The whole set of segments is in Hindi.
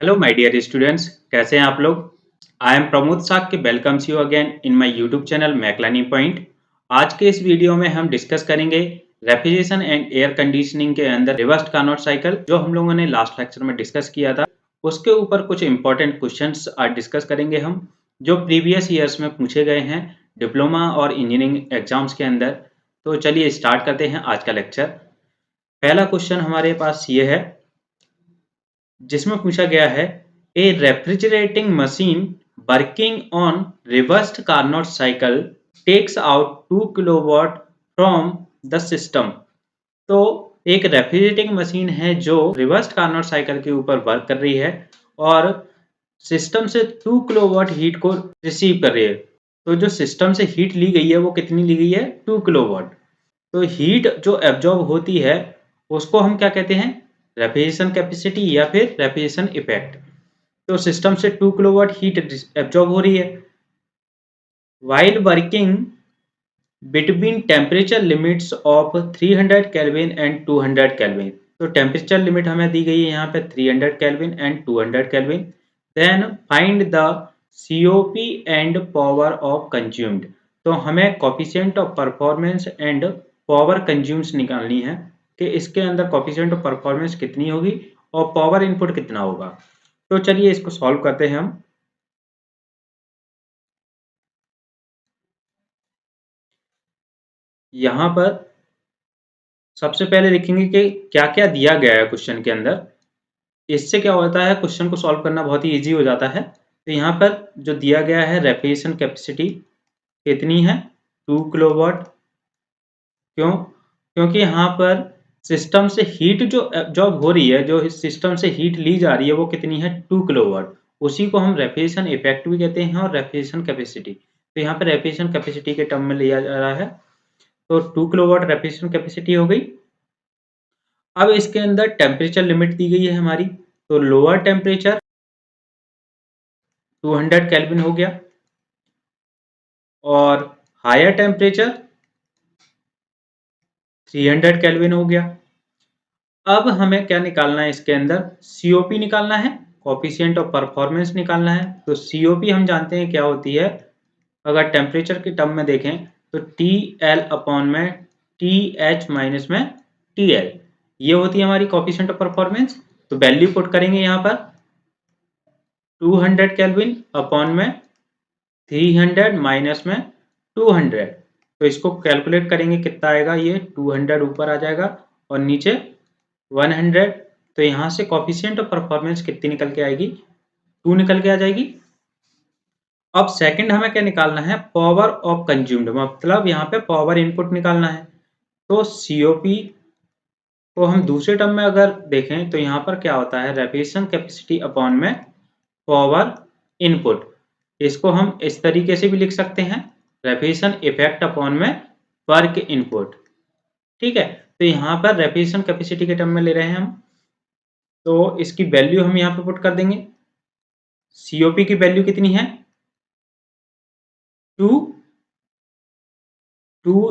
हेलो माय डियर स्टूडेंट्स, कैसे हैं आप लोग। I am Pramod Shakya, welcomes you again in my YouTube channel Mech Learning Point. आज के इस वीडियो में हम डिस्कस करेंगे रेफ्रिजरेशन एंड एयर कंडीशनिंग के अंदर रिवर्स कार्नोट साइकिल, जो हम लोगों ने लास्ट लेक्चर में डिस्कस किया था। उसके ऊपर कुछ इंपॉर्टेंट क्वेश्चंस आज डिस्कस करेंगे हम, जो प्रीवियस ईयर्स में पूछे गए हैं डिप्लोमा और इंजीनियरिंग एग्जाम्स के अंदर। तो चलिए स्टार्ट करते हैं आज का लेक्चर। पहला क्वेश्चन हमारे पास ये है, जिसमें पूछा गया है a refrigerating machine working on reversed Carnot cycle takes out 2 kilowatt from the system. तो एक रेफ्रिजरेटिंग मशीन है जो रिवर्स्ड कार्नोट साइकिल के ऊपर वर्क कर रही है और सिस्टम से 2 किलोवाट हीट को रिसीव कर रही है। तो जो सिस्टम से हीट ली गई है वो कितनी ली गई है? 2 किलोवाट। तो हीट जो एब्जॉर्ब होती है उसको हम क्या कहते हैं? रेफ्रिजरेशन कैपेसिटी या फिर रेफ्रिजरेशन इफेक्ट। तो सिस्टम से 2 किलोवाट हीट एब्जॉर्ब हो रही है while working between temperature limits of 300 kelvin and 200 kelvin. तो टेम्परेचर लिमिट हमें दी गई है यहाँ पे 300 kelvin and 200 kelvin. Then find the COP and power of consumed. तो हमें coefficient of performance and power consumes निकालनी है कि इसके अंदर कोफिशिएंट ऑफ परफॉर्मेंस कितनी होगी और पावर इनपुट कितना होगा। तो चलिए इसको सॉल्व करते हैं हम। यहाँ पर सबसे पहले देखेंगे कि क्या क्या दिया गया है क्वेश्चन के अंदर। इससे क्या होता है, क्वेश्चन को सॉल्व करना बहुत ही इजी हो जाता है। तो यहाँ पर जो दिया गया है रेफ्रिजरेशन कैपेसिटी कितनी है? 2 किलोवाट। क्यों? क्योंकि यहाँ पर सिस्टम से हीट जो एब्जॉर्ब हो रही है, जो सिस्टम से हीट ली जा रही है वो कितनी है? 2 किलोवाट। उसी को हम रेफ्रिजरेशन इफेक्ट भी कहते हैं और रेफ्रिजरेशन कैपेसिटी। तो यहाँ पर रेफ्रिजरेशन कैपेसिटी के टर्म में लिया जा रहा है। तो 2 किलोवाट रेफ्रिजरेशन कैपेसिटी हो गई। अब इसके अंदर टेम्परेचर लिमिट दी गई है हमारी। तो लोअर टेम्परेचर 200 केल्विन हो गया और हायर टेम्परेचर 300 केल्विन हो गया। अब हमें क्या निकालना है? इसके अंदर सीओपी निकालना है, कोफिशिएंट ऑफ परफॉर्मेंस निकालना है। तो सीओपी हम जानते हैं क्या होती है। अगर टेम्परेचर के टर्म में देखें तो टी एल अपॉन में टी एच माइनस में टी एल, ये होती है हमारी कोफिशिएंट ऑफ परफॉर्मेंस। तो वैल्यू पुट करेंगे यहाँ पर 200 केल्विन अपॉन में 300 माइनस में 200। तो इसको कैलकुलेट करेंगे कितना आएगा, ये 200 ऊपर आ जाएगा और नीचे 100। तो यहाँ से कोफिशिएंट ऑफ परफॉर्मेंस कितनी निकल के आएगी? 2 निकल के आ जाएगी। अब सेकंड हमें क्या निकालना है? पावर ऑफ कंज्यूम्ड, मतलब यहाँ पे पावर इनपुट निकालना है। तो सीओपी को हम दूसरे टर्म में अगर देखें तो यहाँ पर क्या होता है? रेफ्रिजरेशन कैपेसिटी अपॉन में पावर इनपुट। इसको हम इस तरीके से भी लिख सकते हैं, रेफ्रिजरेशन इफेक्ट अपॉन में वर्क इनपुट। ठीक है, तो यहाँ पर रेफ्रिजरेशन कैपेसिटी के टर्म में ले रहे हैं हम। तो इसकी वैल्यू हम यहाँ पे पुट कर देंगे। सीओपी की वैल्यू कितनी है? 2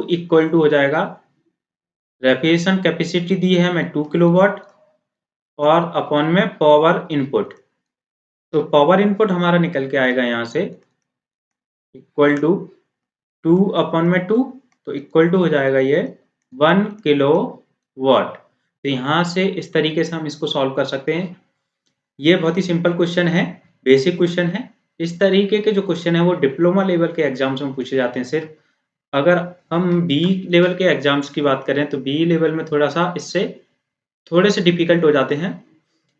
इक्वल टू हो जाएगा, रेफ्रिजरेशन कैपेसिटी दी है हमें 2 किलोवाट और अपॉन में पावर इनपुट। तो पावर इनपुट हमारा निकल के आएगा यहाँ से इक्वल टू 2 अपॉन में 2, तो इक्वल टू हो जाएगा ये 1 किलो वाट। तो यहाँ से इस तरीके से हम इसको सॉल्व कर सकते हैं। ये बहुत ही सिंपल क्वेश्चन है, बेसिक क्वेश्चन है। इस तरीके के जो क्वेश्चन है वो डिप्लोमा लेवल के एग्जाम्स में पूछे जाते हैं सिर्फ। अगर हम बी लेवल के एग्जाम्स की बात करें तो बी लेवल में थोड़ा सा इससे थोड़े से डिफिकल्ट हो जाते हैं।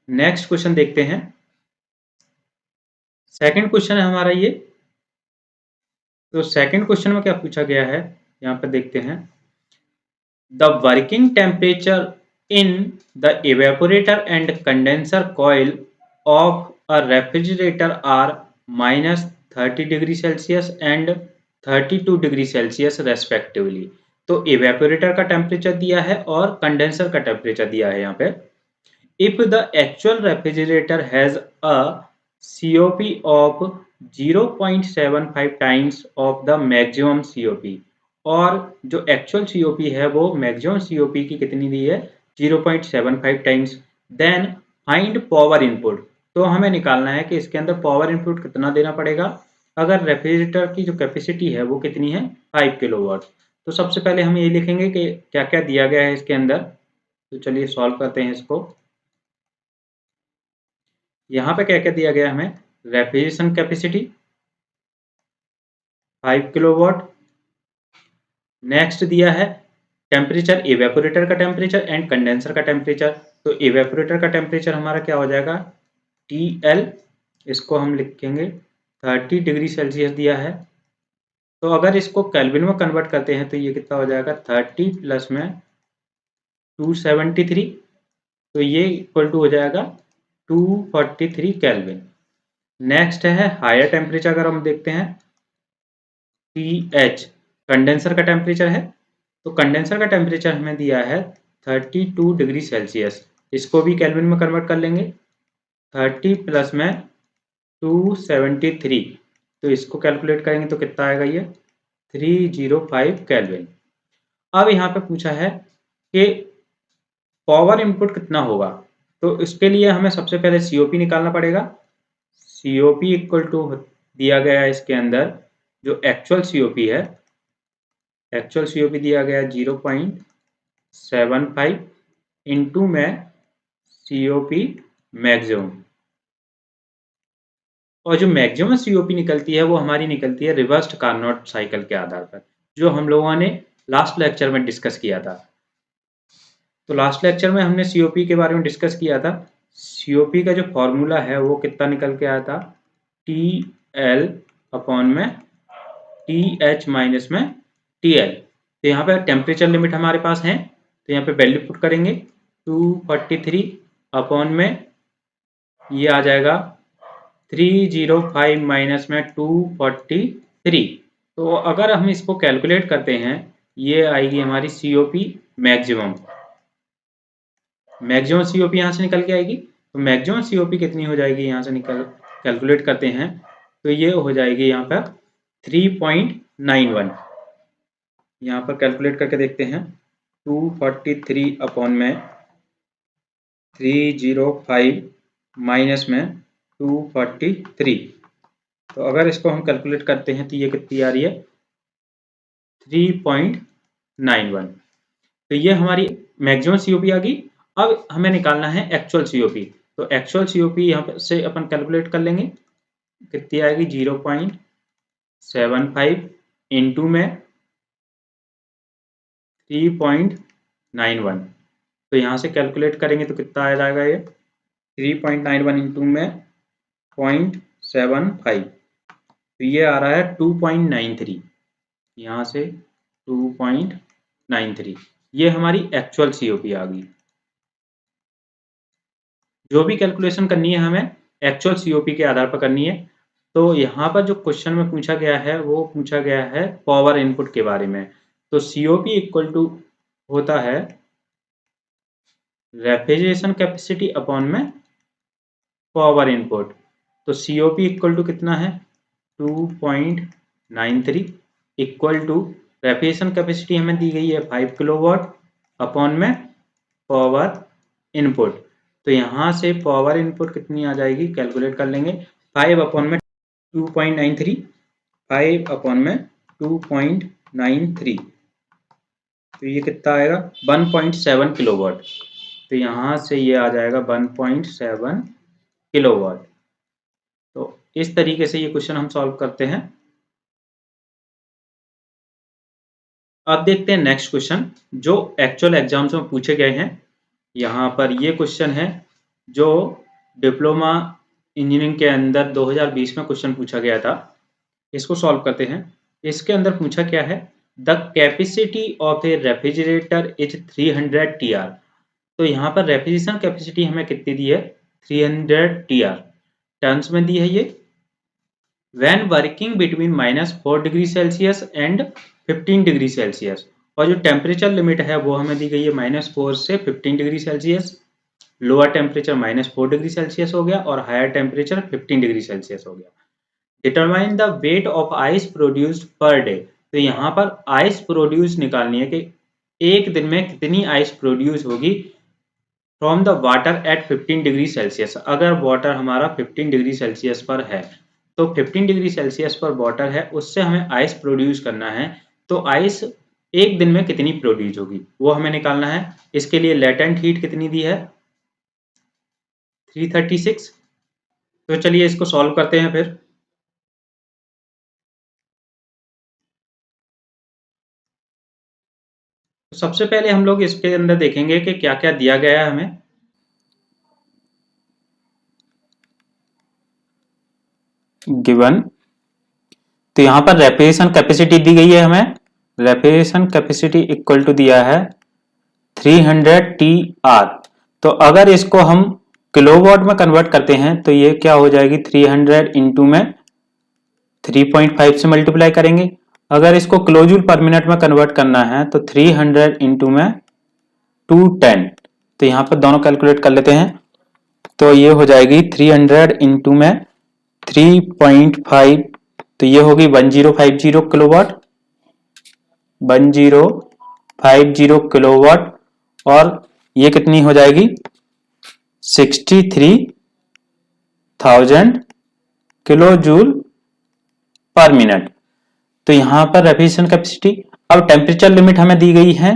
नेक्स्ट क्वेश्चन देखते हैं। सेकंड क्वेश्चन है हमारा ये। तो सेकंड क्वेश्चन में क्या पूछा गया है, यहाँ पर देखते हैं। The working temperature in the evaporator and condenser coil of a refrigerator are -30 degree Celsius and 32 degree Celsius respectively. तो evaporator का टेम्परेचर दिया है और कंडेंसर का टेम्परेचर दिया है यहाँ पे। If the actual refrigerator has a COP of 0.75 times of the maximum COP, और जो एक्चुअल COP है वो मैक्सिमम COP की कितनी दी है? 0.75 times. Then find power input. तो हमें निकालना है कि इसके अंदर पावर इनपुट कितना देना पड़ेगा अगर रेफ्रिजरेटर की जो कैपेसिटी है वो कितनी है 5 किलोवाट। तो सबसे पहले हम ये लिखेंगे कि क्या क्या दिया गया है इसके अंदर। तो चलिए सॉल्व करते हैं इसको। यहाँ पे क्या क्या दिया गया है हमें, रेफ्रिजरेशन कैपेसिटी 5 किलोवाट। नेक्स्ट दिया है टेम्परेचर, इवेपोरेटर का टेम्परेचर एंड कंडेंसर का टेम्परेचर। तो इवेपोरेटर का टेम्परेचर हमारा क्या हो जाएगा TL, इसको हम लिखेंगे 30 डिग्री सेल्सियस दिया है। तो अगर इसको केल्विन में कन्वर्ट करते हैं तो ये कितना हो जाएगा 30 प्लस में 273, तो ये इक्वल टू हो जाएगा 243 केल्विन। नेक्स्ट है हायर टेम्परेचर, अगर हम देखते हैं TH कंडेंसर का टेम्परेचर है। तो कंडेंसर का टेम्परेचर हमें दिया है 32 डिग्री सेल्सियस, इसको भी केल्विन में कन्वर्ट कर लेंगे। 30 प्लस में 273, तो इसको कैलकुलेट करेंगे तो कितना आएगा ये 305 केल्विन। अब यहाँ पे पूछा है कि पावर इनपुट कितना होगा, तो इसके लिए हमें सबसे पहले COP निकालना पड़ेगा। COP इक्वल टू दिया गया है इसके अंदर जो एक्चुअल COP है, एक्चुअल COP दिया गया 0.75 इंटू में COP मैक्सिमम। और जो मैक्सिमम COP निकलती है वो हमारी निकलती है रिवर्स्ड कार्नोट साइकिल के आधार पर, जो हम लोगों ने लास्ट लेक्चर में डिस्कस किया था। तो लास्ट लेक्चर में हमने COP के बारे में डिस्कस किया था। COP का जो फॉर्मूला है वो कितना निकल के आया था TL अपॉन में TH माइनस में TL। तो यहाँ पे टेम्परेचर लिमिट हमारे पास है, तो यहाँ पे वैल्यू पुट करेंगे 243 अपॉन में ये आ जाएगा 305 माइनस में 243। तो अगर हम इसको कैलकुलेट करते हैं ये आएगी हमारी COP मैक्सिमम। मैक्सिमम COP यहाँ से निकल के आएगी, तो मैक्सिमम COP कितनी हो जाएगी यहाँ से निकल कैलकुलेट करते हैं तो ये हो जाएगी यहाँ पर 3.91। यहाँ पर कैलकुलेट करके देखते हैं 243 अपॉन में 305 माइनस में 243। तो अगर इसको हम कैलकुलेट करते हैं तो ये कितनी आ रही है 3.91। तो ये हमारी मैक्सिमम COP आ गई। अब हमें निकालना है एक्चुअल COP। तो एक्चुअल COP यहाँ से अपन कैलकुलेट कर लेंगे, कितनी आएगी 0.75 इंटू में 3.91। तो यहाँ से कैलकुलेट करेंगे तो कितना आ जाएगा ये 3.91 इंटू में 0.75, तो ये आ रहा है 2.93। यहाँ से 2.93 ये हमारी एक्चुअल COP आ गई। जो भी कैलकुलेशन करनी है हमें एक्चुअल COP के आधार पर करनी है। तो यहाँ पर जो क्वेश्चन में पूछा गया है वो पूछा गया है पावर इनपुट के बारे में। तो COP इक्वल टू होता है रेफ्रिजरेशन कैपेसिटी अपॉन में पावर इनपुट। तो COP इक्वल टू कितना है 2.93 इक्वल टू रेफ्रिजरेशन कैपेसिटी हमें दी गई है 5 किलोवाट अपॉन में पावर इनपुट। तो यहाँ से पावर इनपुट कितनी आ जाएगी कैलकुलेट कर लेंगे, 5 अपॉन में 2.93, 5 अपॉन में 2.93, तो ये कितना आएगा 1.7 किलोवाट। तो यहाँ से ये आ जाएगा 1.7 किलोवाट। तो इस तरीके से ये क्वेश्चन हम सॉल्व करते हैं। अब देखते हैं नेक्स्ट क्वेश्चन जो एक्चुअल एग्जाम्स में पूछे गए हैं। यहाँ पर ये क्वेश्चन है जो डिप्लोमा इंजीनियरिंग के अंदर 2020 में क्वेश्चन पूछा गया था। इसको सॉल्व करते हैं। इसके अंदर पूछा क्या है, the capacity of A refrigerator is 300 TR। तो यहाँ पर रेफ्रिजरेशन कैपेसिटी हमें कितनी दी है 300 TR टर्म्स में दी है ये। When working between -4 degree Celsius and 15 degree Celsius, और जो टेम्परेचर लिमिट है वो हमें दी गई है -4 से 15 degree Celsius. Lower temperature -4 degree Celsius हो गया और हायर टेम्परेचर 15 डिग्री सेल्सियस हो गया। Determine the weight of ice produced per day. तो यहाँ पर आइस प्रोड्यूस निकालनी है कि एक दिन में कितनी आइस प्रोड्यूस होगी from the water at 15 degree Celsius. अगर वाटर हमारा 15 डिग्री सेल्सियस पर है तो 15 डिग्री सेल्सियस पर वाटर है, उससे हमें आइस प्रोड्यूस करना है। तो आइस एक दिन में कितनी प्रोड्यूस होगी वो हमें निकालना है। इसके लिए लेटेंट हीट कितनी दी है, 336। तो चलिए इसको सॉल्व करते हैं फिर। तो सबसे पहले हम लोग इसके अंदर देखेंगे कि क्या क्या दिया गया है हमें। गिवन, तो यहाँ पर रेफ्रिजरेशन कैपेसिटी दी गई है हमें। रेफ्रिजरेशन कैपेसिटी इक्वल टू दिया है 300 TR। तो अगर इसको हम किलोवाट में कन्वर्ट करते हैं तो ये क्या हो जाएगी, 300 इंटू में 3.5 से मल्टीप्लाई करेंगे। अगर इसको किलोजूल पर मिनट में कन्वर्ट करना है तो 300 इंटू में 210। तो यहाँ पर दोनों कैलकुलेट कर लेते हैं। तो ये हो जाएगी 300 इंटू में 3.5, तो ये होगी 1050 किलोवाट, 1050 किलोवाट। और ये कितनी हो जाएगी, 63,000 किलो जूल पर मिनट। तो यहां पर रेफ्रिजरेशन कैपेसिटी। अब टेम्परेचर लिमिट हमें दी गई है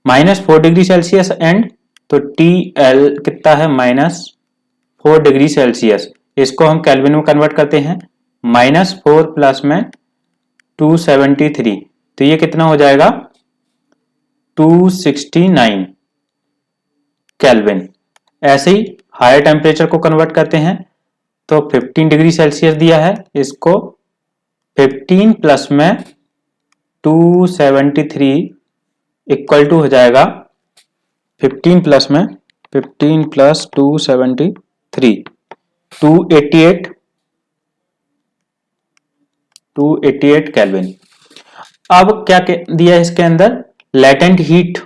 -4 डिग्री सेल्सियस एंड, तो TL कितना है, -4 डिग्री सेल्सियस। इसको हम केल्विन में कन्वर्ट करते हैं, -4 प्लस में 273, तो ये कितना हो जाएगा, 269 केल्विन। ऐसे ही हायर टेम्परेचर को कन्वर्ट करते हैं तो 15 डिग्री सेल्सियस दिया है, इसको 15 प्लस में 273 इक्वल टू हो जाएगा 15 प्लस में 15 प्लस 273 288 केल्विन। अब क्या दिया है इसके अंदर, लेटेंट हीट।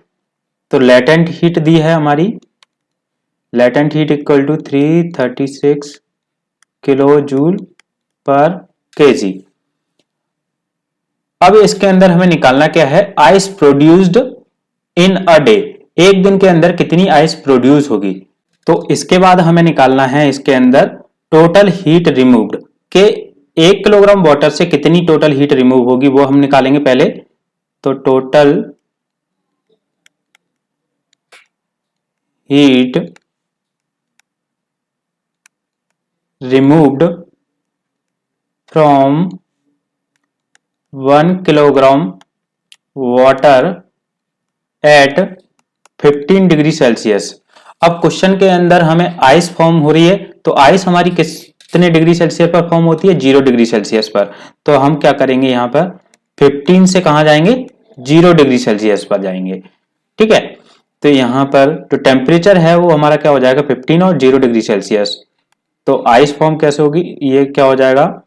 तो लेटेंट हीट दी है हमारी, latent heat equal to 336 kilojoule पर केजी। अब इसके अंदर हमें निकालना क्या है, ice produced in a day, एक दिन के अंदर कितनी आइस प्रोड्यूस होगी। तो इसके बाद हमें निकालना है इसके अंदर टोटल हीट रिमूव्ड, के 1 किलोग्राम वाटर से कितनी टोटल हीट रिमूव होगी वो हम निकालेंगे पहले। तो total heat removed from 1 kilogram water at 15 degree Celsius. अब क्वेश्चन के अंदर हमें आइस फॉर्म हो रही है, तो आइस हमारी कितने डिग्री सेल्सियस पर फॉर्म होती है, 0 डिग्री सेल्सियस पर। तो हम क्या करेंगे, यहाँ पर 15 से कहां जाएंगे, 0 डिग्री सेल्सियस पर जाएंगे। ठीक है, तो यहाँ पर जो टेम्परेचर है वो हमारा क्या हो जाएगा, 15 और 0 डिग्री सेल्सियस। तो आइस फॉर्म कैसे होगी, ये क्या हो जाएगा,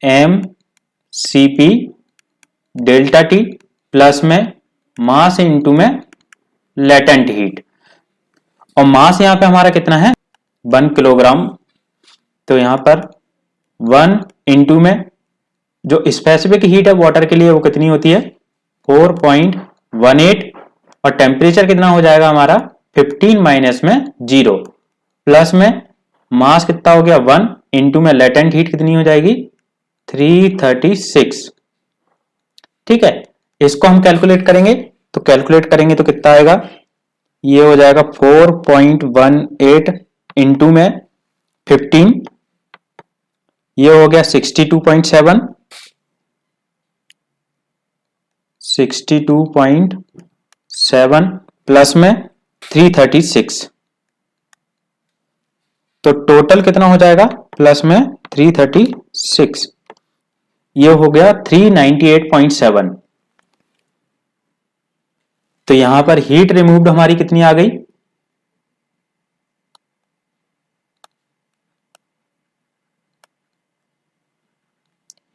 mCp डेल्टा टी प्लस में मास इंटू में लेटेंट हीट। और मास यहां पे हमारा कितना है, 1 किलोग्राम। तो यहां पर 1 इंटू में जो स्पेसिफिक हीट है वाटर के लिए वो कितनी होती है, 4.18। और टेम्परेचर कितना हो जाएगा हमारा, 15 माइनस में 0 प्लस में मास कितना हो गया 1 इंटू में लेटेंट हीट कितनी हो जाएगी 336। ठीक है, इसको हम कैलकुलेट करेंगे, तो कैलकुलेट करेंगे तो कितना आएगा, ये हो जाएगा 4.18 इंटू में 15, ये हो गया 62.7 प्लस में 336। तो टोटल कितना हो जाएगा, प्लस में 336, ये हो गया 398.7। तो यहां पर हीट रिमूव्ड हमारी कितनी आ गई,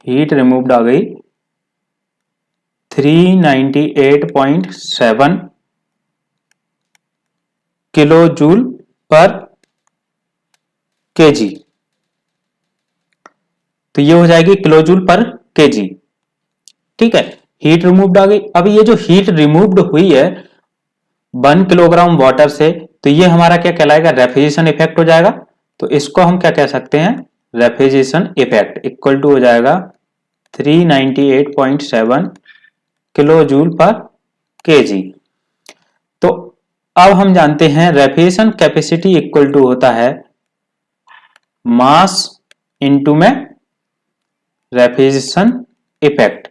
हीट रिमूव्ड आ गई 398.7 किलो जूल पर केजी। तो ये हो जाएगी किलो जूल पर केजी। ठीक है, हीट रिमूव्ड आ गई। अब ये जो हीट रिमूव्ड हुई है 1 किलोग्राम वाटर से तो ये हमारा क्या कहलाएगा, रेफ्रिजरेशन इफेक्ट हो जाएगा। तो इसको हम क्या कह सकते हैं, रेफ्रिजरेशन इफेक्ट इक्वल टू हो जाएगा 398.7 किलो जूल पर केजी। तो अब हम जानते हैं रेफ्रिजरेशन कैपेसिटी इक्वल टू होता है मास इनटू में रेफ्रिजरेशन इफेक्ट।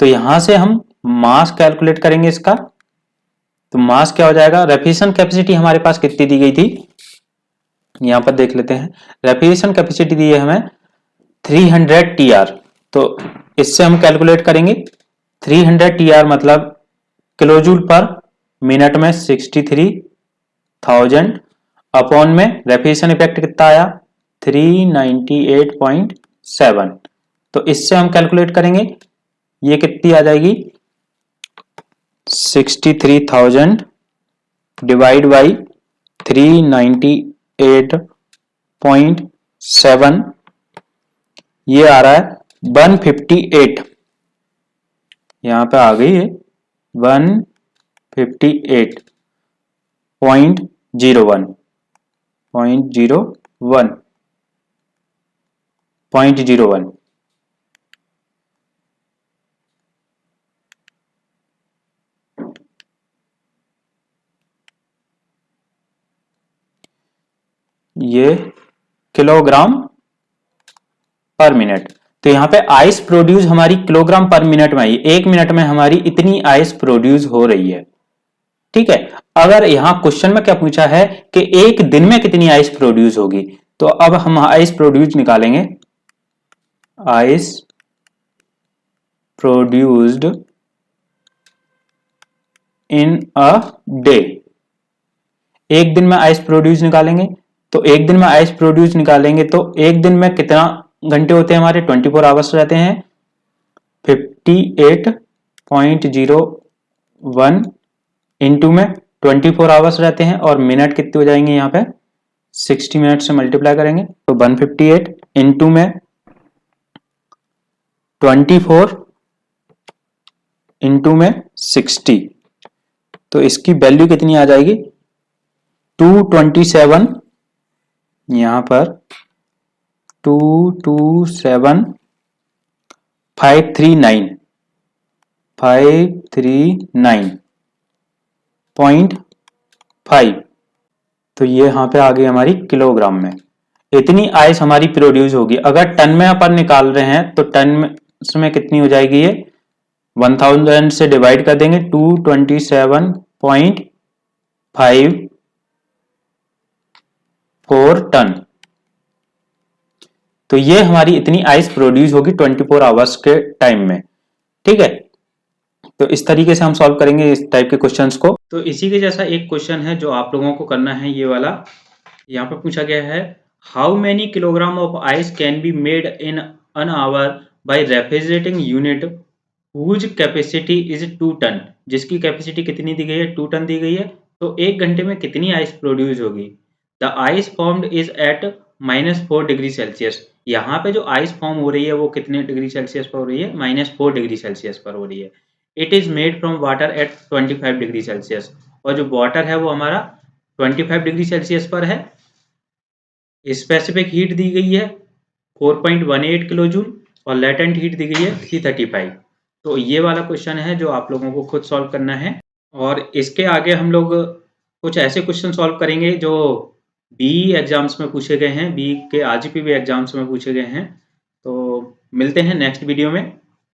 तो यहां से हम मास कैलकुलेट करेंगे इसका। तो मास क्या हो जाएगा, रेफ्रिजरेशन कैपेसिटी हमारे पास कितनी दी गई थी, यहां पर देख लेते हैं। रेफ्रिजरेशन कैपेसिटी दी है हमें 300 टीआर। तो इससे हम कैलकुलेट करेंगे 300 टीआर मतलब किलो जूल पर मिनट में 63,000 अपॉन में रेफ्रिजरेशन इफेक्ट कितना आया 398.7। तो इससे हम कैलकुलेट करेंगे, ये कितनी आ जाएगी 63,000 डिवाइड बाई 398.7, ये आ रहा है 158। यहां पे आ गई है 158.01 ये किलोग्राम पर मिनट। तो यहाँ पे आइस प्रोड्यूस हमारी किलोग्राम पर मिनट में आई, एक मिनट में हमारी इतनी आइस प्रोड्यूस हो रही है। ठीक है, अगर यहां क्वेश्चन में क्या पूछा है कि एक दिन में कितनी आइस प्रोड्यूस होगी, तो अब हम आइस प्रोड्यूस निकालेंगे। Ice produced in a day, एक दिन में आइस प्रोड्यूस निकालेंगे। तो एक दिन में आइस प्रोड्यूस निकालेंगे तो एक दिन में कितना घंटे होते हैं हमारे, 24 आवर्स रहते हैं। 58.01 इंटू में 24 आवर्स रहते हैं, और मिनट कितने हो जाएंगे यहाँ पे 60 मिनट से मल्टीप्लाई करेंगे तो 158 इंटू में 24 इंटू में 60, तो इसकी वैल्यू कितनी आ जाएगी 227, यहां पर 539.5। तो ये यहां पे आ गई हमारी किलोग्राम में, इतनी आइस हमारी प्रोड्यूस होगी। अगर टन में अपन निकाल रहे हैं तो टन में कितनी हो जाएगी, ये 1000 से डिवाइड कर देंगे 227.54 टन। तो ये हमारी इतनी आइस प्रोड्यूस होगी 24 आवर्स के टाइम में। ठीक है, तो इस तरीके से हम सॉल्व करेंगे इस टाइप के क्वेश्चंस को। तो इसी के जैसा एक क्वेश्चन है जो आप लोगों को करना है, ये वाला। यहाँ पर पूछा गया है how many kilogram of ice can be made in an hour by refrigerating unit whose capacity is 2 ton. जिसकी कैपेसिटी कितनी दी गई है 2 टन दी गई है। तो एक घंटे में कितनी आइस प्रोड्यूस होगी। The ice formed is at -4 degree Celsius. यहाँ पे जो आइस फॉर्म हो रही है वो कितने डिग्री सेल्सियस पर हो रही है, -4 डिग्री सेल्सियस पर हो रही है। It is made from water at 25 degree Celsius. और जो वाटर है वो हमारा 25 डिग्री सेल्सियस पर है। स्पेसिफिक हीट दी गई है 4.18 किलो जूल और लेटेंट हीट दी गई है 335। तो ये वाला क्वेश्चन है जो आप लोगों को खुद सॉल्व करना है। और इसके आगे हम लोग कुछ ऐसे क्वेश्चन सॉल्व करेंगे जो बीई एग्जाम्स में पूछे गए हैं, बीई के आरजीपीवी एग्जाम्स में पूछे गए हैं। तो मिलते हैं नेक्स्ट वीडियो में।